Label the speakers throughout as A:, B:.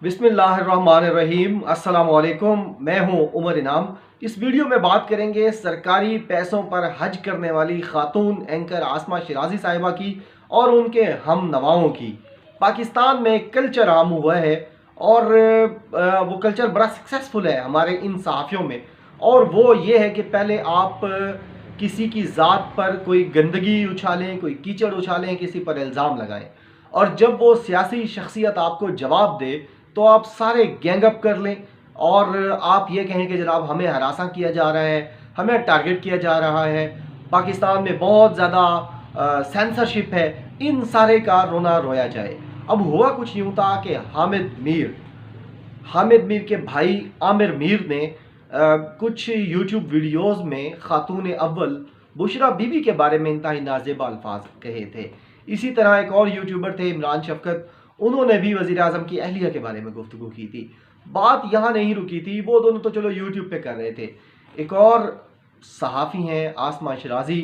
A: बिस्मिल्लाहिर्रहमानिर्रहीम अस्सलाम वालेकुम। मैं हूं उमर इनाम। इस वीडियो में बात करेंगे सरकारी पैसों पर हज करने वाली खातून एंकर आसमा शिराजी साहिबा की और उनके हम नवाओं की। पाकिस्तान में कल्चर आम हुआ है और वो कल्चर बड़ा सक्सेसफुल है हमारे इन सहाफ़ियों में। और वो ये है कि पहले आप किसी की ज़ात पर कोई गंदगी उछालें, कोई कीचड़ उछालें, किसी पर इल्ज़ाम लगाएं, और जब वो सियासी शख्सियत आपको जवाब दे तो आप सारे गैंग अप कर लें और आप ये कहें कि जनाब हमें हरासा किया जा रहा है, हमें टारगेट किया जा रहा है, पाकिस्तान में बहुत ज़्यादा सेंसरशिप है। इन सारे का रोना रोया जाए। अब हुआ कुछ यूँ था कि हामिद मीर के भाई आमिर मीर ने कुछ यूट्यूब वीडियोस में खातून अव्वल बुशरा बीबी के बारे में इंतहाई नाजेब अल्फाज कहे थे। इसी तरह एक और यूट्यूबर थे इमरान शफकत, उन्होंने भी वज़ीर आज़म की अहलिया के बारे में गुफ्तगू की थी। बात यहाँ नहीं रुकी थी, वो दोनों तो चलो यूट्यूब पे कर रहे थे। एक और सहाफ़ी हैं आसमा शिराजी,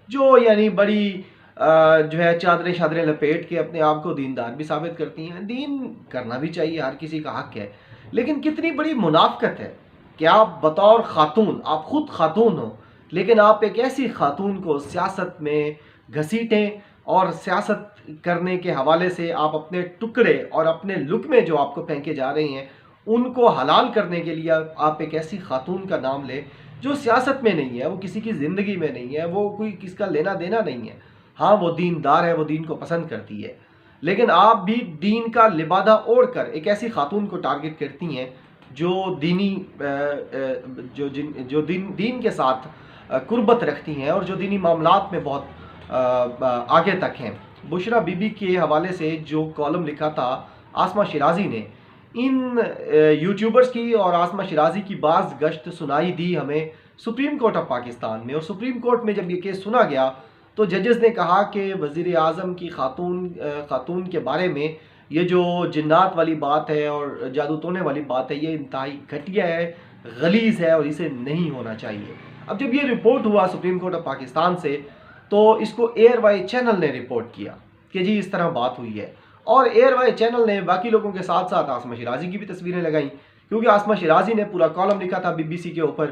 A: जो यानी बड़ी जो है चादरें शादरें लपेट के अपने आप को दीनदार भी साबित करती हैं। दीन करना भी चाहिए, हर किसी का हक है, लेकिन कितनी बड़ी मुनाफ़कत है कि आप बतौर ख़ातून, आप ख़ुद ख़ातून हो, लेकिन आप एक ऐसी ख़ातून को सियासत में घसीटें और सियासत करने के हवाले से आप अपने टुकड़े और अपने लुक़मे जो आपको फेंके जा रहे हैं उनको हलाल करने के लिए आप एक ऐसी ख़ातून का नाम लें जो सियासत में नहीं है, वो किसी की ज़िंदगी में नहीं है, वो कोई किसका लेना देना नहीं है। हाँ, वो दीनदार है, वो दीन को पसंद करती है, लेकिन आप भी दीन का लिबादा ओढ़ कर एक ऐसी खातून को टारगेट करती हैं जो दीनी जो दीन के साथ कुर्बत रखती हैं और जो दीनी मामलात में बहुत आगे तक हैं। बुशरा बीबी के हवाले से जो कॉलम लिखा था आसमा शिराजी ने, इन यूट्यूबर्स की और आसमा शिराजी की बाज़ गश्त सुनाई दी हमें सुप्रीम कोर्ट ऑफ पाकिस्तान में। और सुप्रीम कोर्ट में जब ये केस सुना गया तो जजेस ने कहा कि वज़ीर आज़म की खातून के बारे में ये जो जिन्नात वाली बात है और जादू टोने वाली बात है, ये इंतहाई घटिया है, गलीज़ है और इसे नहीं होना चाहिए। अब जब ये रिपोर्ट हुआ सुप्रीम कोर्ट ऑफ पाकिस्तान से, तो इसको एयर वाई चैनल ने रिपोर्ट किया कि जी इस तरह बात हुई है। और एयर वाई चैनल ने बाकी लोगों के साथ साथ आसमा शिराजी की भी तस्वीरें लगाई, क्योंकि आसमा शिराजी ने पूरा कॉलम लिखा था बीबीसी के ऊपर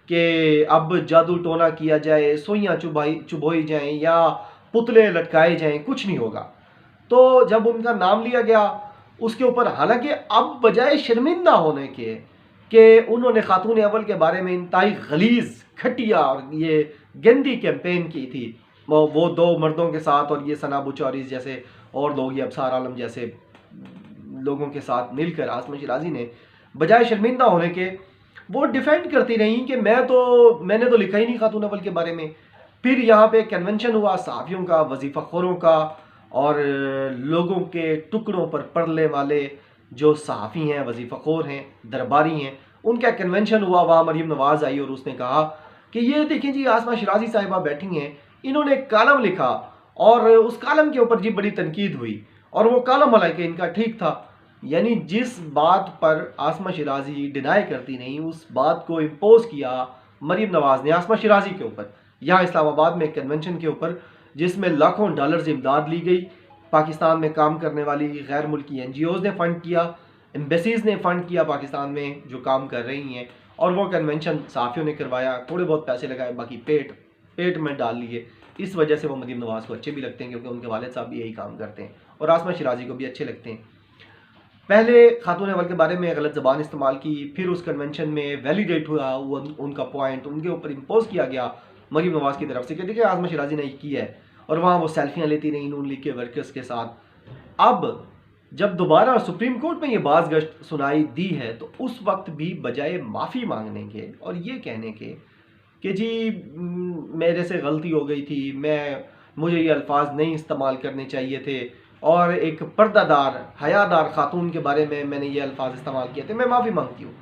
A: कि अब जादू टोना किया जाए, सुइयाँ चुभोई जाएं या पुतले लटकाए जाएं, कुछ नहीं होगा। तो जब उनका नाम लिया गया उसके ऊपर, हालांकि अब बजाय शर्मिंदा होने के कि उन्होंने खातून अव्वल के बारे में इंतहाई गलीज़, घटिया और ये गंदी कैंपेन की थी, वो दो मर्दों के साथ और ये सना बुचौरी जैसे और लोग, ये अबसार आलम जैसे लोगों के साथ मिलकर आसमा शिराजी ने बजाय शर्मिंदा होने के वो डिफेंड करती रही कि मैंने तो लिखा ही नहीं खातून अव्वल के बारे में। फिर यहाँ पे कन्वेंशन हुआ सहाफ़ियों का, वजीफ़ाखोरों का और लोगों के टुकड़ों पर पड़ने वाले जो सहाफ़ी हैं, वजीफ़ाखोर हैं, दरबारी हैं, उनका कन्वेंशन हुआ। वहाँ मरीम नवाज़ आई और उसने कहा कि ये देखें जी आसमा शिराजी साहिबा बैठी हैं, इन्होंने एक कालम लिखा और उस कालम के ऊपर जी बड़ी तनकीद हुई और वो कालम हालांकि इनका ठीक था। यानी जिस बात पर आसमा शिराजी डिनाई करती नहीं, उस बात को इम्पोज किया मरीम नवाज़ ने आसमा शिराजी के ऊपर, यहाँ इस्लामाबाद में एक कन्वेंशन के ऊपर, जिसमें लाखों डॉलर्स इमदाद ली गई। पाकिस्तान में काम करने वाली गैर मुल्की NGOs ने फ़ंड किया, एम्बेसीज़ ने फ़ंड किया पाकिस्तान में जो काम कर रही हैं, और वो कन्वेंशन सहाफ़ियों ने करवाया, थोड़े बहुत पैसे लगाए, बाकी पेट में डाल लिए। इस वजह से वो मरीम नवाज़ को अच्छे भी लगते हैं क्योंकि उनके वालिद साहब भी यही काम करते हैं और आसमा शिराजी को भी अच्छे लगते हैं। पहले खातून अव्वल के बारे में गलत ज़बान इस्तेमाल की, फिर उस कन्वेंशन में वैलिडेट हुआ उनका पॉइंट, उनके ऊपर इम्पोज किया गया मरीम नवाज़ की तरफ से कि देखिए आसमा शिराजी ने की है, और वहाँ वो सेल्फियाँ लेती रहीं नून लीग के वर्कर्स के साथ। अब जब दोबारा सुप्रीम कोर्ट में ये बाज़गश्त सुनाई दी है तो उस वक्त भी बजाय माफ़ी मांगने के और ये कहने के कि जी मेरे से गलती हो गई थी, मुझे ये अल्फाज नहीं इस्तेमाल करने चाहिए थे, और एक पर्दादार हयादार खातून के बारे में मैंने ये अल्फाज इस्तेमाल किए थे, मैं माफ़ी मांगती हूँ।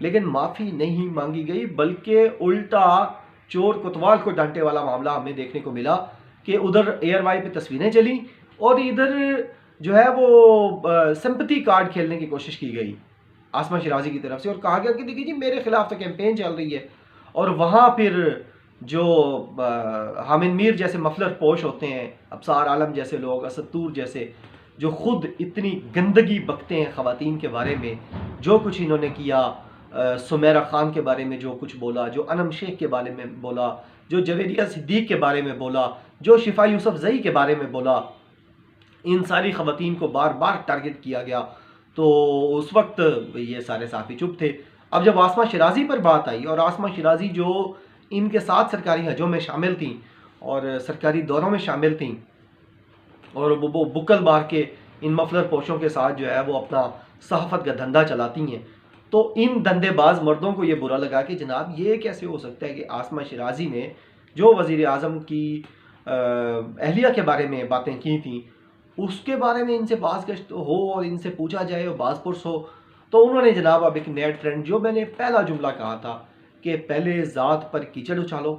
A: लेकिन माफ़ी नहीं मांगी गई, बल्कि उल्टा चोर कोतवाल को डांटे वाला मामला हमें देखने को मिला कि उधर एयर वाई पे तस्वीरें चली और इधर जो है वो सिंपैथी कार्ड खेलने की कोशिश की गई आसमा शिराजी की तरफ से, और कहा गया कि देखिए जी मेरे खिलाफ तो कैंपेन चल रही है। और वहाँ फिर जो हामिद मीर जैसे मफलर पोश होते हैं, अबसार आलम जैसे लोग, असद तूर जैसे जो ख़ुद इतनी गंदगी बकते हैं ख़वातीन के बारे में, जो कुछ इन्होंने किया, सुमेरा ख़ान के बारे में जो कुछ बोला, जो अनम शेख के बारे में बोला, जो जवेरिया सिद्दीक़ के बारे में बोला, जो शिफा यूसुफ़ज़ई के बारे में बोला, इन सारी ख़वातीन को बार बार टारगेट किया गया। तो उस वक्त ये सारे साफ़ी चुप थे। अब जब आसमा शिराज़ी पर बात आई, और आसमा शिराज़ी जो इनके साथ सरकारी हजों में शामिल थी और सरकारी दौरों में शामिल थी, और वो बुक्कल मार के इन मफलर पोशों के साथ जो है वो अपना सहाफ़त का धंधा चलाती हैं, तो इन धंधेबाज मर्दों को ये बुरा लगा कि जनाब ये कैसे हो सकता है कि आसमा शिराज़ी ने जो वज़ीर आज़म की अहलिया के बारे में बातें की थी, उसके बारे में इनसे बाज़गश्त हो और इनसे पूछा जाए और बाज़पुरस हो। तो उन्होंने जनाब अब एक नया ट्रेंड, जो मैंने पहला जुमला कहा था कि पहले ज़ात पर कीचड़ उछालो,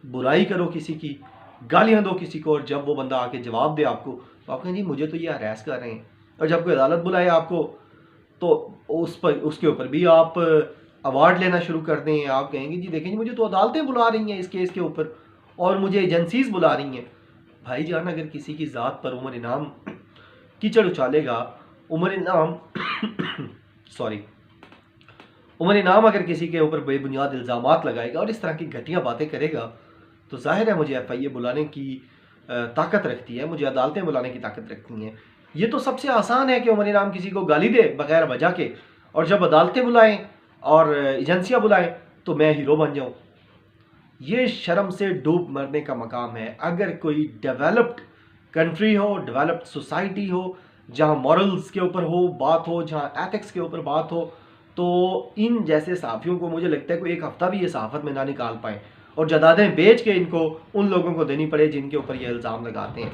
A: बुराई करो किसी की, गालियाँ दो किसी को, और जब वो बंदा आके जवाब दे आपको तो आप कहें जी मुझे तो ये हरास कर रहे हैं, और जब कोई अदालत बुलाए आपको तो उस पर उसके ऊपर भी आप अवार्ड लेना शुरू कर दें। आप कहेंगे जी देखें जी मुझे तो अदालतें बुला रही हैं इस केस के ऊपर, और मुझे एजेंसीज़ बुला रही हैं। भाईजान अगर किसी की ज़ात पर उमर इनाम कीचड़ उछालेगा, उमर इनाम सॉरी उमर इनाम अगर किसी के ऊपर बेबुनियाद इल्ज़ामात लगाएगा और इस तरह की घटिया बातें करेगा, तो ज़ाहिर है मुझे FIA बुलाने की ताकत रखती है, मुझे अदालतें बुलाने की ताकत रखती हैं। ये तो सबसे आसान है कि उमर इनाम किसी को गाली दे बगैर वजह के, और जब अदालतें बुलाएं और एजेंसियां बुलाएं तो मैं हीरो बन जाऊं। ये शर्म से डूब मरने का मकाम है। अगर कोई डेवलप्ड कंट्री हो, डेवलप्ड सोसाइटी हो, जहाँ मॉरल्स के ऊपर हो बात हो, जहाँ एथिक्स के ऊपर बात हो, तो इन जैसे सहाफ़ियों को मुझे लगता है कोई एक हफ़्ता भी ये सहाफ़त में ना निकाल पाएँ, और जदादें बेच के इनको उन लोगों को देनी पड़े जिनके ऊपर ये इल्ज़ाम लगाते हैं।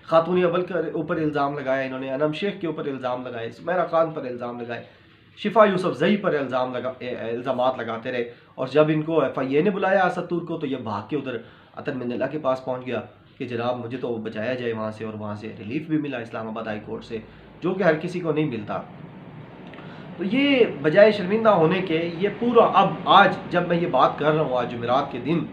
A: खातून अव्वल के ऊपर इल्ज़ाम लगाया इन्होंने, अनम शेख के ऊपर इल्ज़ाम लगाए, सुमेरा ख़ान पर इल्ज़ाम लगाए, शिफा यूसुफ़ज़ई पर इल्ज़ामात लगाते रहे, और जब इनको FIA ने बुलाया असतूर को, तो ये भाग के उधर अतर मिन्नल्ला के पास पहुँच गया कि जनाब मुझे तो बचाया जाए वहाँ से, और वहाँ से रिलीफ भी मिला इस्लामाबाद हाई कोर्ट से, जो कि हर किसी को नहीं मिलता। तो ये बजाय शर्मिंदा होने के, ये पूरा अब आज जब मैं ये बात कर रहा हूँ, आज जुमेरात के दिन,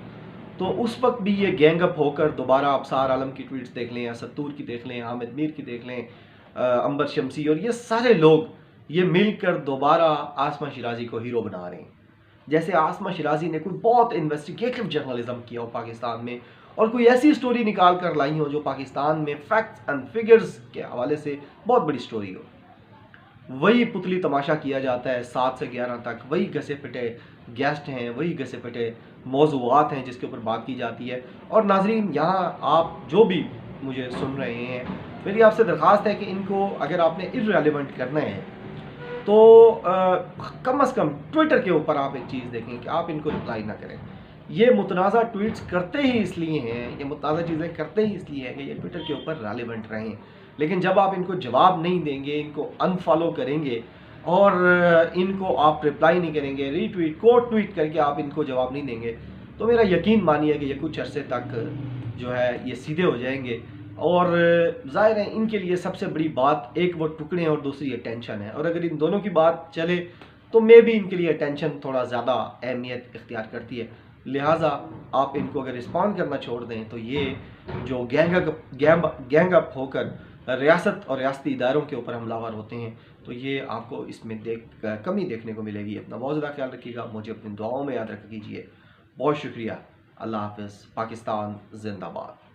A: तो उस वक्त भी ये गैंग अप होकर दोबारा अबसार आलम की ट्वीट्स देख लें, असतूर की देख लें, हामिद मीर की देख लें, अंबर शमसी, और ये सारे लोग ये मिलकर दोबारा आसमा शिराज़ी को हीरो बना रहे हैं। जैसे आसमा शिराज़ी ने कोई बहुत इन्वेस्टिगेटिव जर्नलिज्म किया हो पाकिस्तान में, और कोई ऐसी स्टोरी निकाल कर लाई हो जो पाकिस्तान में फैक्ट्स एंड फिगर्स के हवाले से बहुत बड़ी स्टोरी हो। वही पुतली तमाशा किया जाता है 7 से 11 तक, वही घसे पिटे गेस्ट हैं, वही घसे पिटे मौज़ूआत हैं जिसके ऊपर बात की जाती है। और नाज़रीन, यहाँ आप जो भी मुझे सुन रहे हैं, मेरी आपसे दरख्वास्त है कि इनको अगर आपने इर्रेलेवेंट करना है तो कम से कम ट्विटर के ऊपर आप एक चीज़ देखें कि आप इनको रिप्लाई ना करें। ये मुतनाज़ा ट्वीट्स करते ही इसलिए हैं, ये मुतनाज़ा चीज़ें करते ही इसलिए हैं कि ये ट्विटर के ऊपर रेलेवेंट रहें। लेकिन जब आप इनको जवाब नहीं देंगे, इनको अनफॉलो करेंगे और इनको आप रिप्लाई नहीं करेंगे, रीट्वीट कोट ट्वीट करके आप इनको जवाब नहीं देंगे, तो मेरा यकीन मानिए कि ये कुछ अरसे तक जो है ये सीधे हो जाएंगे। और ज़ाहिर है इनके लिए सबसे बड़ी बात एक वो टुकड़े और दूसरी अटेंशन है, और अगर इन दोनों की बात चले तो मे भी इनके लिए अटेंशन थोड़ा ज़्यादा अहमियत इख्तियार करती है। लिहाजा आप इनको अगर रिस्पॉन्ड करना छोड़ दें तो ये जो गैंग अप होकर रियासत और रियासती इदारों के ऊपर हमलावर होते हैं, तो ये आपको इसमें कमी देखने को मिलेगी। अपना बहुत ज़्यादा ख्याल रखिएगा, मुझे अपनी दुआओं में याद रख कीजिए। बहुत शुक्रिया। अल्लाह हाफ़िज़। पाकिस्तान जिंदाबाद।